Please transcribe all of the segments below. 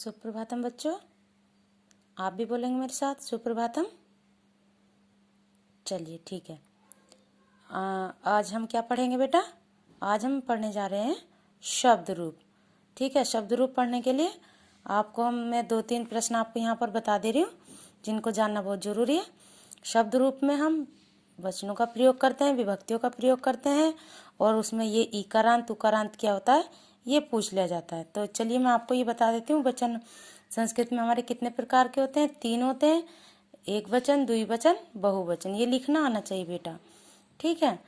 सुप्रभातम बच्चों, आप भी बोलेंगे मेरे साथ सुप्रभातम। चलिए ठीक है। आज हम क्या पढ़ेंगे बेटा? आज हम पढ़ने जा रहे हैं शब्द रूप। ठीक है, शब्द रूप पढ़ने के लिए आपको मैं 2-3 प्रश्न आपको यहाँ पर बता दे रही हूँ जिनको जानना बहुत ज़रूरी है। शब्द रूप में हम वचनों का प्रयोग करते हैं, विभक्तियों का प्रयोग करते हैं और उसमें ये ईकारांत उकारांत क्या होता है ये पूछ लिया जाता है। तो चलिए मैं आपको ये बता देती हूँ। वचन संस्कृत में हमारे कितने प्रकार के होते हैं? 3 होते हैं, एक वचन, द्विवचन, बहुवचन। ये लिखना आना चाहिए बेटा, ठीक है।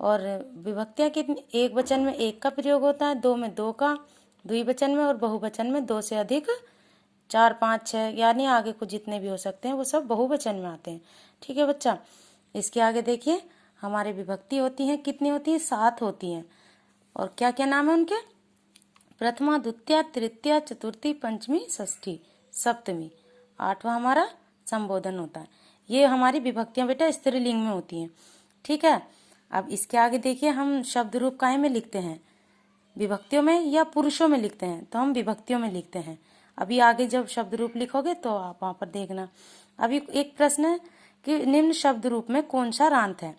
और विभक्तियाँ कितनी? एक वचन में एक का प्रयोग होता है, 2 में 2 का, द्विवचन में और बहुवचन में 2 से अधिक, 4, 5, 6 यानी आगे को जितने भी हो सकते हैं वो सब बहुवचन में आते हैं। ठीक है बच्चा। इसके आगे देखिए हमारे विभक्ति होती हैं, कितनी होती हैं? 7 होती हैं। और क्या क्या नाम है उनके? प्रथमा, द्वितीय, तृतीय, चतुर्थी, पंचमी, षष्ठी, सप्तमी। 8वां हमारा संबोधन होता है। ये हमारी विभक्तियां बेटा स्त्रीलिंग में होती हैं। ठीक है। अब इसके आगे देखिए हम शब्द रूप काहे में लिखते हैं? विभक्तियों में या पुरुषों में लिखते हैं? तो हम विभक्तियों में लिखते हैं। अभी आगे जब शब्द रूप लिखोगे तो आप वहां पर देखना। अभी एक प्रश्न है कि निम्न शब्द रूप में कौन सा रांत है?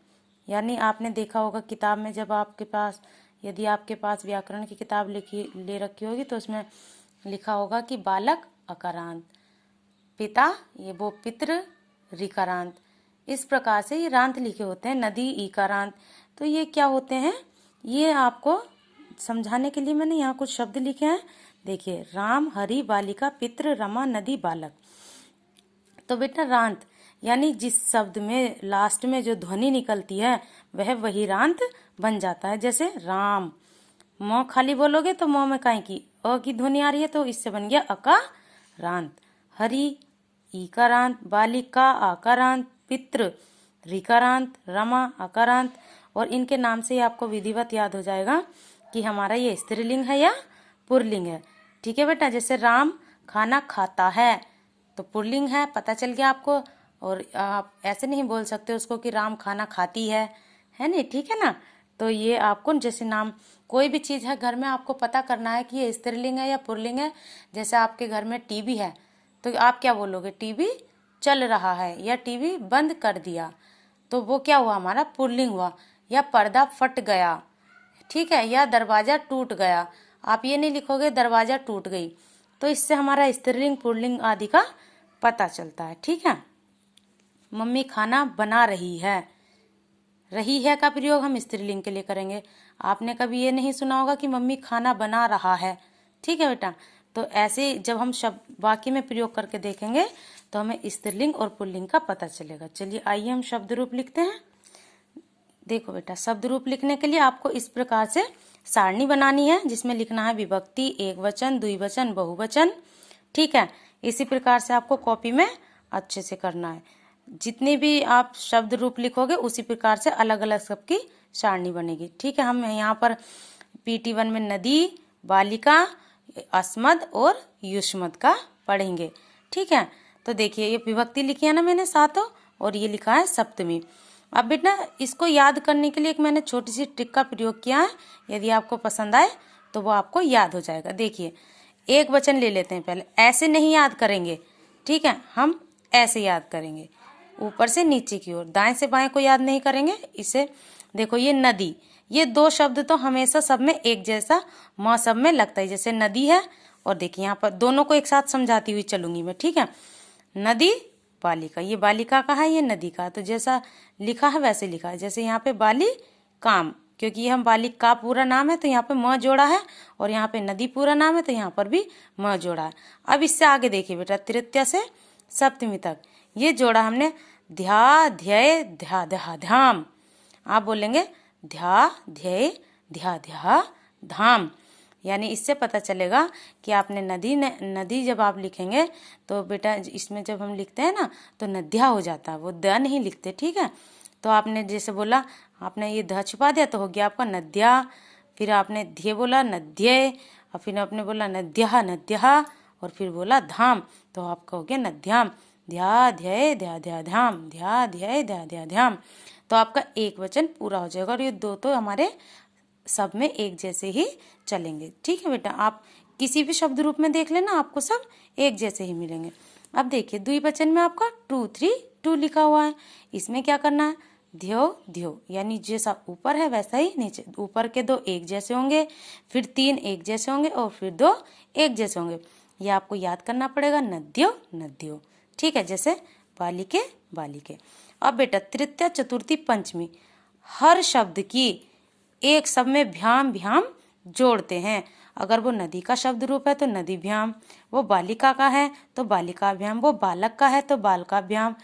यानी आपने देखा होगा किताब में, जब आपके पास, यदि आपके पास व्याकरण की किताब ले रखी होगी तो उसमें लिखा होगा कि बालक अकारांत, पिता ये वो पितृ ऋकारांत। इस प्रकार से ये रांत लिखे होते हैं। नदी ईकारांत। तो ये क्या होते हैं ये आपको समझाने के लिए मैंने यहाँ कुछ शब्द लिखे हैं। देखिए, राम, हरि, बालिका, पितृ, रमा, नदी, बालक। तो बेटा रांत यानी जिस शब्द में लास्ट में जो ध्वनि निकलती है वह वही रांत बन जाता है। जैसे राम, म खाली बोलोगे तो म में काय की अ की ध्वनि आ रही है तो इससे बन गया अका रांत। हरि ईकारांत, बालिका आकारांत, पितृ ऋकारांत, रमा अकारांत। और इनके नाम से आपको विधिवत याद हो जाएगा कि हमारा ये स्त्रीलिंग है या पुल्लिंग है। ठीक है बेटा। जैसे राम खाना खाता है तो पुल्लिंग है, पता चल गया आपको। और आप ऐसे नहीं बोल सकते उसको कि राम खाना खाती है नहीं, ठीक है ना। तो ये आपको जैसे नाम, कोई भी चीज़ है घर में आपको पता करना है कि ये स्त्रीलिंग है या पुल्लिंग है। जैसे आपके घर में टीवी है तो आप क्या बोलोगे? टीवी चल रहा है या टीवी बंद कर दिया, तो वो क्या हुआ? हमारा पुल्लिंग हुआ। या पर्दा फट गया, ठीक है, या दरवाजा टूट गया। आप ये नहीं लिखोगे दरवाजा टूट गई। तो इससे हमारा स्त्रीलिंग पुल्लिंग आदि का पता चलता है। ठीक है। मम्मी खाना बना रही है। रही है का प्रयोग हम स्त्रीलिंग के लिए करेंगे। आपने कभी ये नहीं सुना होगा कि मम्मी खाना बना रहा है। ठीक है बेटा। तो ऐसे जब हम शब्द वाक्य में प्रयोग करके देखेंगे तो हमें स्त्रीलिंग और पुल्लिंग का पता चलेगा। चलिए आइए हम शब्द रूप लिखते हैं। देखो बेटा, शब्द रूप लिखने के लिए आपको इस प्रकार से सारणी बनानी है जिसमें लिखना है विभक्ति, एक वचन, द्विवचन, बहुवचन। ठीक है। इसी प्रकार से आपको कॉपी में अच्छे से करना है। जितने भी आप शब्द रूप लिखोगे उसी प्रकार से अलग अलग सबकी सारणी बनेगी। ठीक है। हम यहाँ पर PT1 में नदी, बालिका, अस्मद और युष्मद का पढ़ेंगे। ठीक है। तो देखिए ये विभक्ति लिखी है ना मैंने 7 और ये लिखा है सप्तमी। अब बेटा इसको याद करने के लिए एक मैंने छोटी सी ट्रिक का प्रयोग किया है। यदि आपको पसंद आए तो वो आपको याद हो जाएगा। देखिए एक वचन ले लेते हैं पहले। ऐसे नहीं याद करेंगे, ठीक है, हम ऐसे याद करेंगे, ऊपर से नीचे की ओर, दाएं से बाएं को याद नहीं करेंगे। इसे देखो, ये नदी, ये 2 शब्द तो हमेशा सब में एक जैसा म सब में लगता है। जैसे नदी है और देखिए यहाँ पर दोनों को एक साथ समझाती हुई चलूंगी मैं। ठीक है। नदी बालिका, ये बालिका का है, ये नदी का। तो जैसा लिखा है वैसे लिखा है। जैसे यहाँ पे बाली काम, क्योंकि ये हम बालिक का पूरा नाम है तो यहाँ पे म जोड़ा है, और यहाँ पे नदी पूरा नाम है तो यहाँ पर भी म जोड़ा है। अब इससे आगे देखिए बेटा, तृतीय से सप्तमी तक ये जोड़ा हमने ध्या, ध्यय, ध्या, ध्या, ध्याम। आप बोलेंगे ध्या, ध्यय, ध्या, ध्या, धाम। यानी इससे पता चलेगा कि आपने नदी जब आप लिखेंगे तो बेटा इसमें जब हम लिखते हैं ना तो नद्या हो जाता है, वो द नहीं लिखते। ठीक है। तो आपने जैसे बोला, आपने ये ध छुपा दिया तो हो गया आपका नद्या। फिर आपने ध्य बोला नद्य, और फिर आपने बोला नद्या नद्या, और फिर बोला धाम, तो आपका हो गया नद्याम। ध्या ध्याय ध्या ध्या ध्याम, ध्या ध्याय ध्या ध्या ध्याम। तो आपका एक वचन पूरा हो जाएगा और ये 2 तो हमारे सब में एक जैसे ही चलेंगे। ठीक है बेटा। आप किसी भी शब्द रूप में देख लेना, आपको सब एक जैसे ही मिलेंगे। अब देखिए द्विवचन में आपका 2 3 2 लिखा हुआ है। इसमें क्या करना है, ध्यो ध्यो, यानी जैसा ऊपर है वैसा ही नीचे। ऊपर के 2 एक जैसे होंगे, फिर 3 एक जैसे होंगे और फिर 2 एक जैसे होंगे। ये आपको याद करना पड़ेगा, नद्यो नद्यो। ठीक है, जैसे बालिके बालिके। अब बेटा तृतीया चतुर्थी पंचमी, हर शब्द की एक शब्द में भ्याम भ्याम जोड़ते हैं। अगर वो नदी का शब्द रूप है तो नदी भ्याम, वो बालिका का है तो बालिका भ्याम, वो बालक का है तो बालका भ्याम,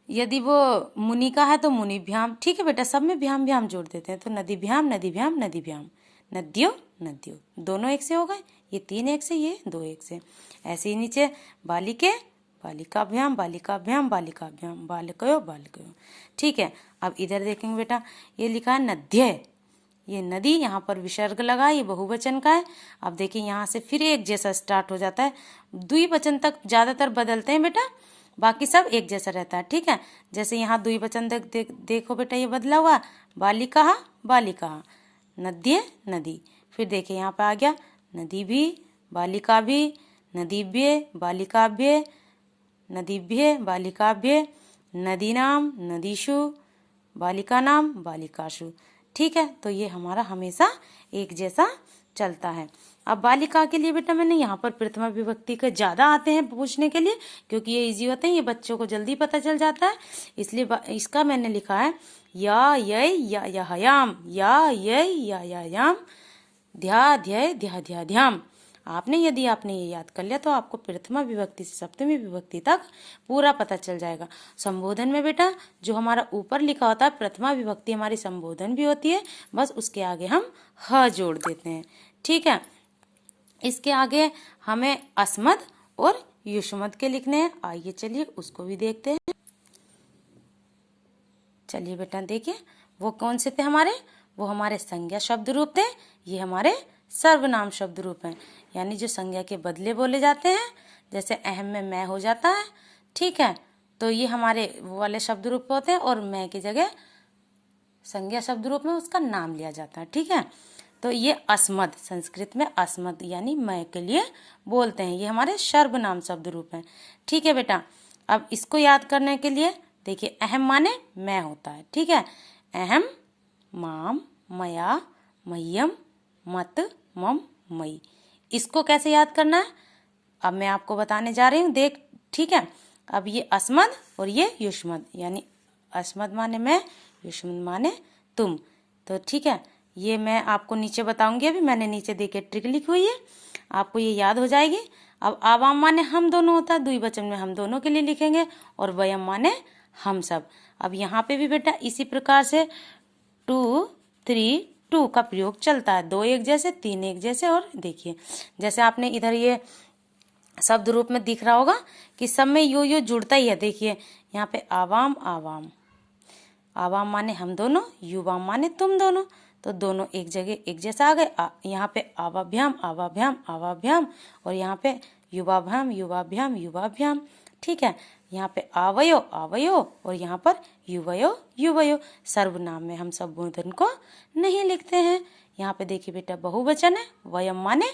यदि वो मुनि का है तो मुनि भ्याम। ठीक है बेटा, सब में भ्याम भ्याम जोड़ देते हैं। तो नदी भ्याम नदी भ्याम नदी भ्याम, नद्यो नद्यो, दोनों एक से हो गए। ये 3 एक से, ये 2 एक से। ऐसे ही नीचे बालिके बालिकाभ्याम बालिकाभ्याम बालिकाभ्याम, बालकयो बालकयो। ठीक है, अब इधर देखेंगे बेटा, ये लिखा है नद्य, ये नदी, यहाँ पर विसर्ग लगा, ये बहुवचन का है। अब देखिए यहाँ से फिर एक जैसा स्टार्ट हो जाता है। द्विवचन तक ज्यादातर बदलते हैं बेटा, बाकी सब एक जैसा रहता है। ठीक है, जैसे यहाँ द्विवचन देखो बेटा, ये बदला हुआ, बालिका बालिका, नद्य नदी। फिर देखिए यहाँ पे आ गया नदी भी बालिका भी, नदीभ्य बालिकाभ्य, नदीभ्य बालिकाभ्य, नदीनाम नदीषु, बालिकानाम बालिकाषु। ठीक है, तो ये हमारा हमेशा एक जैसा चलता है। अब बालिका के लिए बेटा मैंने यहाँ पर प्रथमा विभक्ति के ज्यादा आते हैं पूछने के लिए, क्योंकि ये इजी होते हैं, ये बच्चों को जल्दी पता चल जाता है, इसलिए इसका मैंने लिखा है या यै या यहयाम, या यै या यहयाम, ध्या ध्यै ध्या ध्या ध्याम। यदि आपने ये याद कर लिया तो आपको प्रथमा विभक्ति से सप्तमी विभक्ति तक पूरा पता चल जाएगा। संबोधन में बेटा जो हमारा ऊपर लिखा होता है प्रथमा विभक्ति हमारी संबोधन भी होती है, बस उसके आगे हम ह जोड़ देते हैं। ठीक है, इसके आगे हमें अस्मद और युष्मद के लिखने हैं। आइए चलिए उसको भी देखते हैं। चलिए बेटा देखिए, वो कौन से थे हमारे, वो हमारे संज्ञा शब्द रूप थे, ये हमारे सर्वनाम शब्द रूप हैं, यानी जो संज्ञा के बदले बोले जाते हैं। जैसे अहम में मैं हो जाता है, ठीक है, तो ये हमारे वो वाले शब्द रूप होते हैं, और मैं की जगह संज्ञा शब्द रूप में उसका नाम लिया जाता है। ठीक है, तो ये अस्मद, संस्कृत में अस्मद यानी मैं के लिए बोलते हैं, ये हमारे सर्वनाम शब्द रूप हैं। ठीक है बेटा, अब इसको याद करने के लिए देखिए, अहम माने मैं होता है। ठीक है, अहम, माम, मया, मह्यम, मत, मम, मई। इसको कैसे याद करना है अब मैं आपको बताने जा रही हूँ, देख। ठीक है, अब ये अस्मद और ये युष्मद, यानी अस्मद माने मैं, युष्मद माने तुम। तो ठीक है, ये मैं आपको नीचे बताऊंगी, अभी मैंने नीचे देखिए ट्रिक लिखी हुई है, आपको ये याद हो जाएगी। अब आवाम माने हम दोनों होता है, द्विवचन में हम दोनों के लिए लिखेंगे, और वयम माने हम सब। अब यहाँ पे भी बेटा इसी प्रकार से 2 3 2 का प्रयोग चलता है, 2 एक जैसे, 3 एक जैसे। और देखिए जैसे आपने इधर ये शब्द रूप में दिख रहा होगा कि सब में यो जुड़ता ही है। देखिए यहाँ पे आवाम आवाम, आवाम माने हम दोनों, युवाम माने तुम दोनों, तो दोनों एक जगह एक जैसा आ गए। यहाँ पे आवाभ्याम आवाभ्याम आवाभ्याम, और यहाँ पे युवाभ्याम युवाभ्याम युवाभ्याम। ठीक है, यहाँ पे आवयो आवयो, और यहाँ पर युवयो युवयो। सर्वनाम में हम संबोधन को नहीं लिखते हैं। यहाँ पे देखिए बेटा बहुवचन है, वयम माने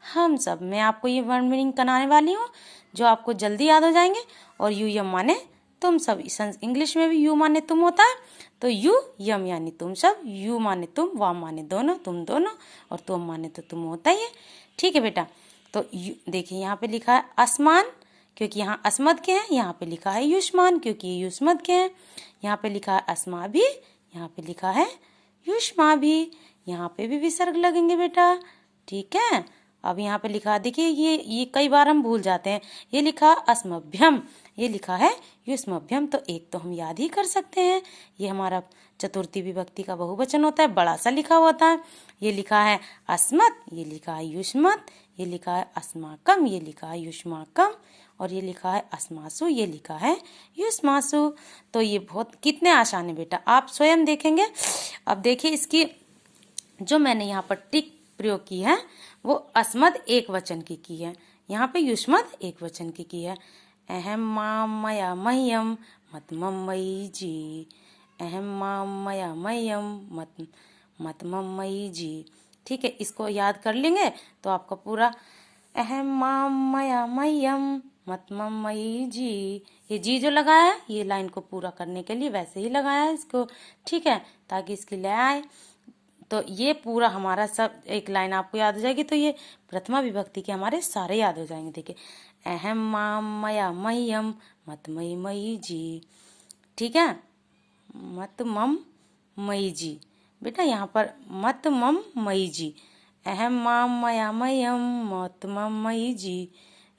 हम सब। मैं आपको ये वर्ड मीनिंग कराने वाली हूँ जो आपको जल्दी याद हो जाएंगे। और यूयम माने तुम सब, इंग्लिश में भी यू माने तुम होता है, तो यू यम यानी तुम सब, यू माने तुम, वाम माने दोनों, तुम दोनों, और तुम माने तो तुम होता ही है। ठीक है बेटा, तो देखिए यहाँ पे लिखा है आसमान, क्योंकि यहाँ अस्मद के हैं। यहाँ पे लिखा है युष्मान, क्योंकि ये युष्मद के हैं। यहाँ पे लिखा है अस्मा भी, यहाँ पे लिखा है युष्मा भी। यहाँ पे भी विसर्ग लगेंगे बेटा। ठीक है, अब यहाँ पे लिखा, देखिए ये कई बार हम भूल जाते हैं। ये लिखा अस्मभ्यम, ये लिखा है युष्मभ्यम, तो एक तो हम याद ही कर सकते हैं, ये हमारा चतुर्थी विभक्ति का बहुवचन होता है, बड़ा सा लिखा होता है। ये लिखा है अस्मत्, ये लिखा है युष्मत्, ये लिखा है अस्माकम, ये लिखा है युष्माकम, और ये लिखा है अस्मासु, ये लिखा है युष्मासु। तो ये बहुत कितने आसान है बेटा, आप स्वयं देखेंगे। अब देखिए इसकी जो मैंने यहाँ पर टिक प्रयोग की है वो अस्मद एक वचन की है, यहाँ पे युष्मद एक वचन की है। अहम माम मया मह्यम मत मम मयि जी, अहम माम मया मह्यम मत मम मयि जी। ठीक है, इसको याद कर लेंगे तो आपका पूरा अहम माम मया मय्यम मतमम मयि जी, ये जी जो लगाया है ये लाइन को पूरा करने के लिए वैसे ही लगाया है इसको, ठीक है, ताकि इसकी लय आए। तो ये पूरा हमारा सब एक लाइन आपको याद हो जाएगी। तो ये प्रथमा विभक्ति के हमारे सारे याद हो जाएंगे। देखिए, अहम माम मया मय्यम मत मयि मयि जी, ठीक है, मत मम मयि जी। बेटा यहाँ पर मत मम मयि जी, अहम माम मया मय्यम मत मम मयि जी,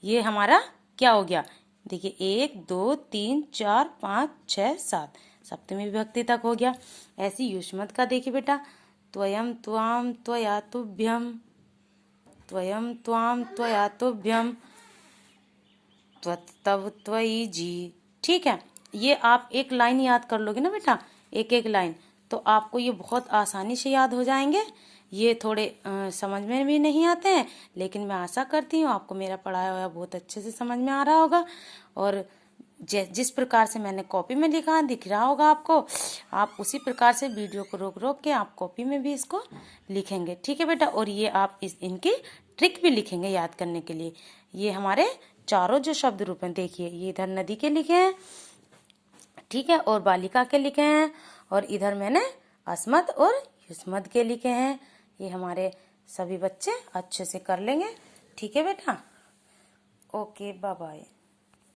ये हमारा क्या हो गया? देखिए 1 2 3 4 5 6 7 सप्तमी विभक्ति तक हो गया। ऐसी युष्मत का देखिए बेटा, त्वयं त्वाम त्वया तुभ्यम, त्वयं त्वाम त्वया तुभ्यम, त्वत्तव त्वयि जी, ठीक है। ये आप एक लाइन याद कर लोगे ना बेटा, एक एक लाइन, तो आपको ये बहुत आसानी से याद हो जाएंगे। ये थोड़े समझ में भी नहीं आते हैं, लेकिन मैं आशा करती हूँ आपको मेरा पढ़ाया हुआ बहुत अच्छे से समझ में आ रहा होगा। और जिस प्रकार से मैंने कॉपी में लिखा दिख रहा होगा आपको, आप उसी प्रकार से वीडियो को रोक रोक के आप कॉपी में भी इसको लिखेंगे, ठीक है बेटा। और ये आप इनकी ट्रिक भी लिखेंगे याद करने के लिए। ये हमारे चारों जो शब्द रूप हैं, देखिए ये इधर नदी के लिखे हैं, ठीक है, और बालिका के लिखे हैं, और इधर मैंने अस्मत् और युष्मत् के लिखे हैं। ये हमारे सभी बच्चे अच्छे से कर लेंगे, ठीक है बेटा। Okay, bye bye.